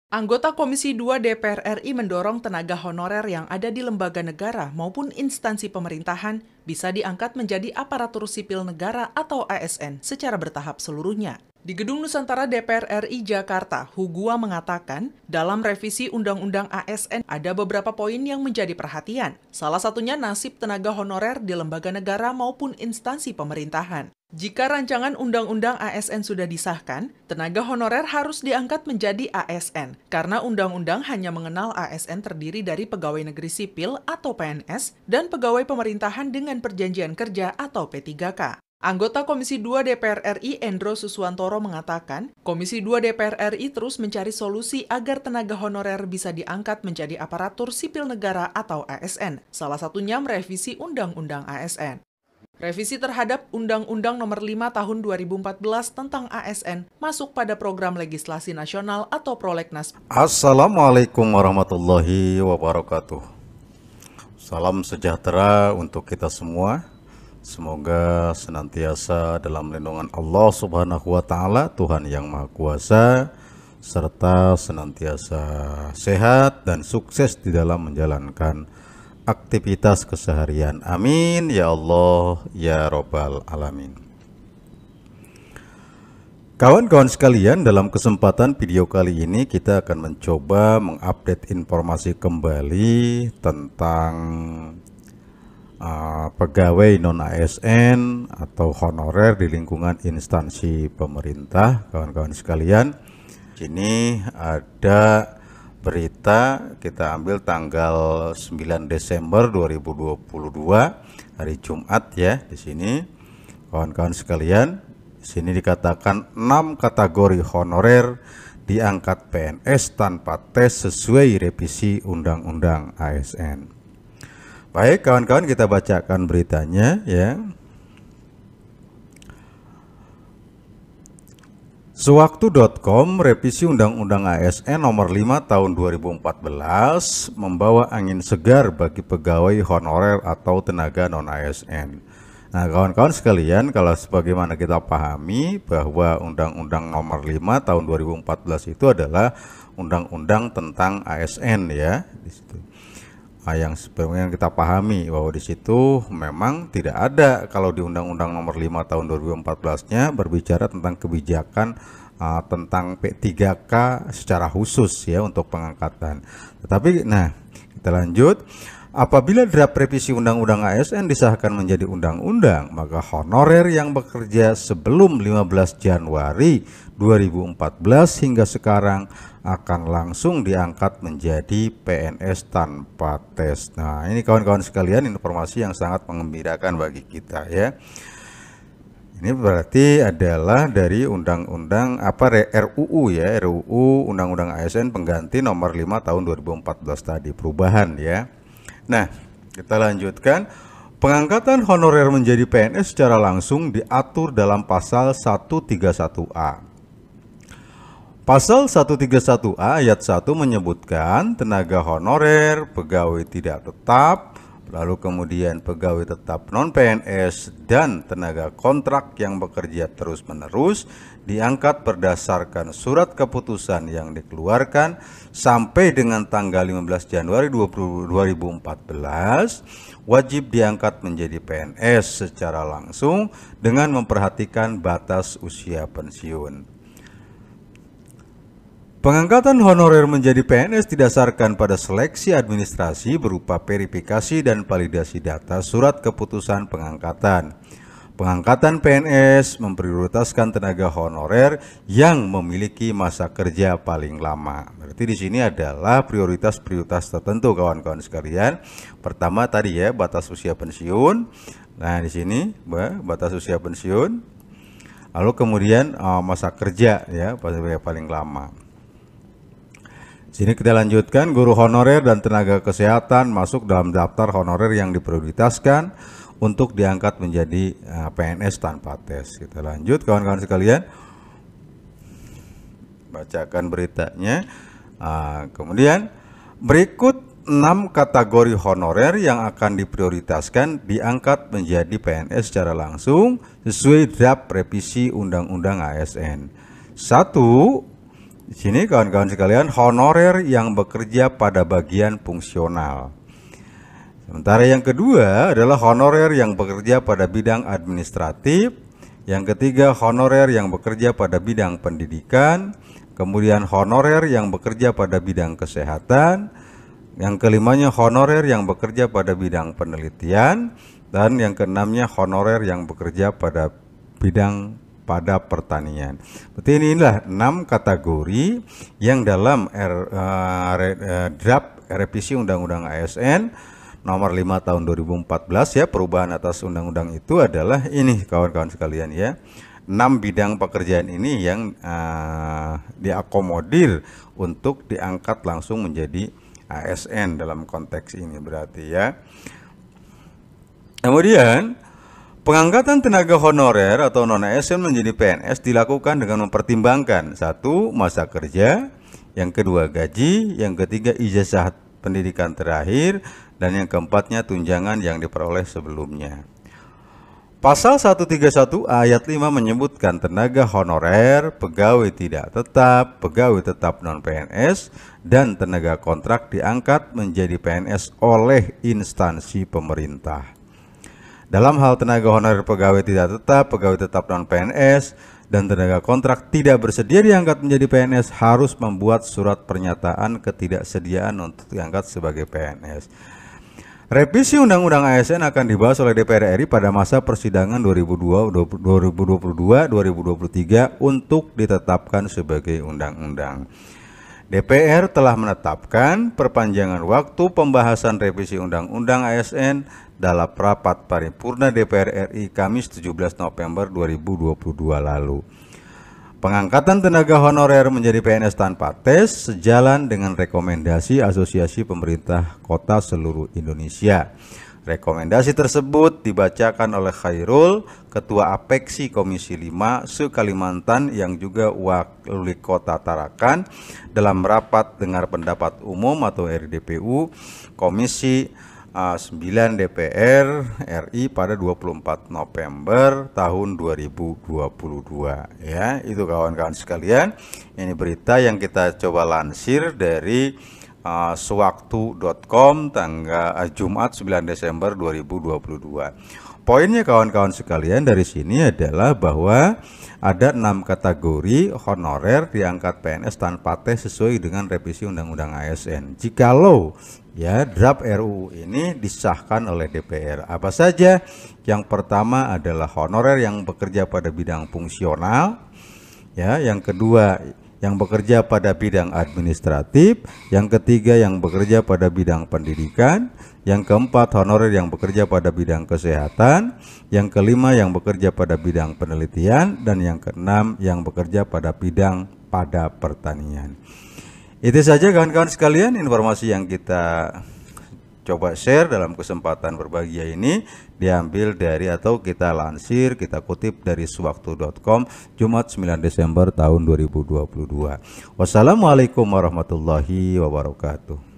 Anggota Komisi 2 DPR RI mendorong tenaga honorer yang ada di lembaga negara maupun instansi pemerintahan bisa diangkat menjadi aparatur sipil negara atau ASN secara bertahap seluruhnya. Di Gedung Nusantara DPR RI Jakarta, Hugua mengatakan, dalam revisi Undang-Undang ASN ada beberapa poin yang menjadi perhatian. Salah satunya nasib tenaga honorer di lembaga negara maupun instansi pemerintahan. Jika rancangan Undang-Undang ASN sudah disahkan, tenaga honorer harus diangkat menjadi ASN, karena Undang-Undang hanya mengenal ASN terdiri dari pegawai negeri sipil atau PNS dan pegawai pemerintahan dengan perjanjian kerja atau P3K. Anggota Komisi 2 DPR RI Endro Suswantoro mengatakan, Komisi 2 DPR RI terus mencari solusi agar tenaga honorer bisa diangkat menjadi aparatur sipil negara atau ASN, salah satunya merevisi Undang-Undang ASN. Revisi terhadap Undang-Undang Nomor 5 Tahun 2014 tentang ASN masuk pada program legislasi nasional atau Prolegnas. Assalamualaikum warahmatullahi wabarakatuh. Salam sejahtera untuk kita semua. Semoga senantiasa dalam lindungan Allah Subhanahu wa Ta'ala, Tuhan yang Maha Kuasa, serta senantiasa sehat dan sukses di dalam menjalankan aktivitas keseharian. Amin ya Allah ya Rabbal Alamin. Kawan-kawan sekalian, dalam kesempatan video kali ini kita akan mencoba mengupdate informasi kembali tentang pegawai non-ASN atau honorer di lingkungan instansi pemerintah. Kawan-kawan sekalian, sini ada berita kita ambil tanggal 9 Desember 2022 hari Jumat ya. Di sini kawan-kawan sekalian, di sini dikatakan 6 kategori honorer diangkat PNS tanpa tes sesuai revisi Undang-Undang ASN. Baik kawan-kawan, kita bacakan beritanya ya. Sewaktu.com, revisi Undang-Undang ASN Nomor 5 Tahun 2014 membawa angin segar bagi pegawai honorer atau tenaga non-ASN. Nah kawan-kawan sekalian, kalau sebagaimana kita pahami bahwa Undang-Undang Nomor 5 Tahun 2014 itu adalah Undang-Undang tentang ASN ya. Di situ. Yang sebenarnya kita pahami bahwa di situ memang tidak ada, kalau di Undang-Undang Nomor 5 Tahun 2014-nya berbicara tentang kebijakan tentang P3K secara khusus ya untuk pengangkatan. Tetapi nah, kita lanjut. Apabila draft revisi Undang-Undang ASN disahkan menjadi undang-undang, maka honorer yang bekerja sebelum 15 Januari 2014 hingga sekarang akan langsung diangkat menjadi PNS tanpa tes. Nah, ini kawan-kawan sekalian informasi yang sangat mengembirakan bagi kita ya. Ini berarti adalah dari undang-undang RUU ya, RUU Undang-Undang ASN pengganti Nomor 5 Tahun 2014 tadi, perubahan ya. Nah, kita lanjutkan. Pengangkatan honorer menjadi PNS secara langsung diatur dalam pasal 131A. Pasal 131A ayat 1 menyebutkan tenaga honorer, pegawai tidak tetap, lalu kemudian pegawai tetap non-PNS dan tenaga kontrak yang bekerja terus-menerus diangkat berdasarkan surat keputusan yang dikeluarkan sampai dengan tanggal 15 Januari 2014 wajib diangkat menjadi PNS secara langsung dengan memperhatikan batas usia pensiun. Pengangkatan honorer menjadi PNS didasarkan pada seleksi administrasi berupa verifikasi dan validasi data surat keputusan pengangkatan. Pengangkatan PNS memprioritaskan tenaga honorer yang memiliki masa kerja paling lama. Berarti di sini adalah prioritas-prioritas tertentu kawan-kawan sekalian. Pertama tadi ya, batas usia pensiun. Nah, di sini batas usia pensiun. Lalu kemudian masa kerja ya, paling lama. Sini kita lanjutkan, guru honorer dan tenaga kesehatan masuk dalam daftar honorer yang diprioritaskan untuk diangkat menjadi PNS tanpa tes. Kita lanjut kawan-kawan sekalian, bacakan beritanya. Kemudian berikut 6 kategori honorer yang akan diprioritaskan diangkat menjadi PNS secara langsung sesuai draft revisi Undang-Undang ASN. 1. Di sini kawan-kawan sekalian, honorer yang bekerja pada bagian fungsional. Sementara yang kedua adalah honorer yang bekerja pada bidang administratif. Yang ketiga, honorer yang bekerja pada bidang pendidikan. Kemudian honorer yang bekerja pada bidang kesehatan. Yang kelimanya, honorer yang bekerja pada bidang penelitian. Dan yang keenamnya, honorer yang bekerja pada bidang pertanian. Berarti inilah 6 kategori yang dalam draft revisi Undang-Undang ASN nomor 5 tahun 2014 ya, perubahan atas undang-undang itu adalah ini kawan-kawan sekalian ya. 6 bidang pekerjaan ini yang diakomodir untuk diangkat langsung menjadi ASN dalam konteks ini berarti ya. Kemudian pengangkatan tenaga honorer atau non-ASN menjadi PNS dilakukan dengan mempertimbangkan 1. Masa kerja, yang kedua gaji, yang ketiga ijazah pendidikan terakhir, dan yang keempatnya tunjangan yang diperoleh sebelumnya. Pasal 131 ayat 5 menyebutkan tenaga honorer, pegawai tidak tetap, pegawai tetap non-PNS, dan tenaga kontrak diangkat menjadi PNS oleh instansi pemerintah. Dalam hal tenaga honorer pegawai tidak tetap, pegawai tetap non-PNS, dan tenaga kontrak tidak bersedia diangkat menjadi PNS harus membuat surat pernyataan ketidaksediaan untuk diangkat sebagai PNS. Revisi Undang-Undang ASN akan dibahas oleh DPR RI pada masa persidangan 2022-2023 untuk ditetapkan sebagai undang-undang. DPR telah menetapkan perpanjangan waktu pembahasan revisi Undang-Undang ASN dalam rapat paripurna DPR RI Kamis 17 November 2022 lalu. Pengangkatan tenaga honorer menjadi PNS tanpa tes sejalan dengan rekomendasi Asosiasi Pemerintah Kota seluruh Indonesia. Rekomendasi tersebut dibacakan oleh Khairul, Ketua Apeksi Komisi 5 se-Kalimantan yang juga Wali Kota Tarakan dalam rapat dengar pendapat umum atau RDPU Komisi 9 DPR RI pada 24 November tahun 2022 ya. Itu kawan-kawan sekalian, ini berita yang kita coba lansir dari sewaktu.com tanggal Jumat 9 Desember 2022. Poinnya kawan-kawan sekalian dari sini adalah bahwa ada 6 kategori honorer diangkat PNS tanpa tes sesuai dengan revisi Undang-Undang ASN. Jikalau ya draft RUU ini disahkan oleh DPR, apa saja? Yang pertama adalah honorer yang bekerja pada bidang fungsional, ya. Yang kedua yang bekerja pada bidang administratif, yang ketiga yang bekerja pada bidang pendidikan, yang keempat honorer yang bekerja pada bidang kesehatan, yang kelima yang bekerja pada bidang penelitian, dan yang keenam yang bekerja pada bidang pertanian. Itu saja kawan-kawan sekalian informasi yang kita coba share dalam kesempatan berbahagia ini, diambil dari atau kita lansir, kita kutip dari sewaktu.com Jumat 9 Desember tahun 2022. Wassalamualaikum warahmatullahi wabarakatuh.